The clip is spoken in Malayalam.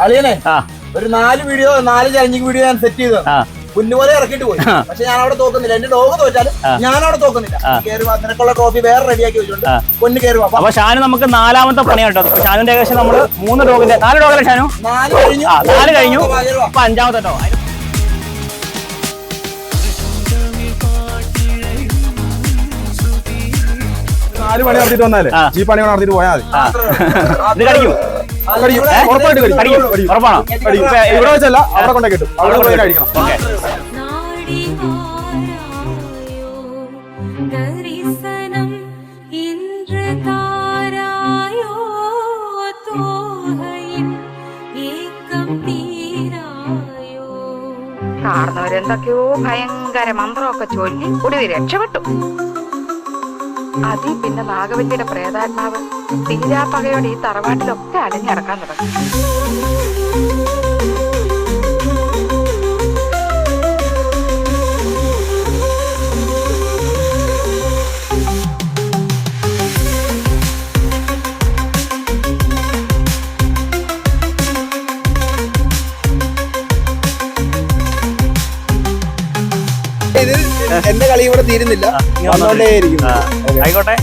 അളിയനെ ഒരു 4 വീഡിയോ 4 ചലഞ്ചിങ് വീഡിയോ ഞാൻ സെറ്റ് ചെയ്തു കുന്നുപോലെ ഇറക്കിട്ട് പോയി. പക്ഷെ ഞാൻ അവിടെ തോക്കുന്നില്ല. എന്റെ ഡോഗ് തോറ്റാലും ഞാൻ അവിടെ തോക്കുന്നില്ല. കയറി നിനക്കുള്ള ട്രോഫി വേറെ റെഡിയാക്കി വെച്ചിട്ടുണ്ട്. പൊന്ന് കയറി അപ്പൊ ഷാനു നമുക്ക് 4ാമത്തെ പണിയാട്ടോ. ഷാനുവിന്റെ ഏകദേശം നമ്മള് 3 ഡോഗിന്റെ 4 ഡോഗല്ലേ ഷാനു? 4 കഴിഞ്ഞു. അപ്പൊ 5ാമത്തെ കേട്ടോ. 4 പണി നടത്തിട്ട് വന്നാലേ ഈ പണി നടത്തിട്ട് പോയാൽ ഇത് കഴിക്കും. ഉറപ്പാണോ? ഇവിടെ വെച്ചല്ല, അവിടെ കൊണ്ടേ കിട്ടും. അവിടെ കൊണ്ടേ കഴിക്കണം. കാർന്നവരെന്തൊക്കെയോ ഭയങ്കര മന്ത്രമൊക്കെ ചൊല്ലി ഒടുവിൽ രക്ഷപ്പെട്ടു. അതിൽ പിന്നെ നാഗവല്ലിയുടെ പ്രേതാത്മാവ് തീരാപ്പകയോടെ ഈ തറവാട്ടിലൊക്കെ അലഞ്ഞിറക്കാൻ തുടങ്ങി. ഇത് എന്റെ കളി ഇവിടെ തീരുന്നില്ല. ആയിക്കോട്ടെ.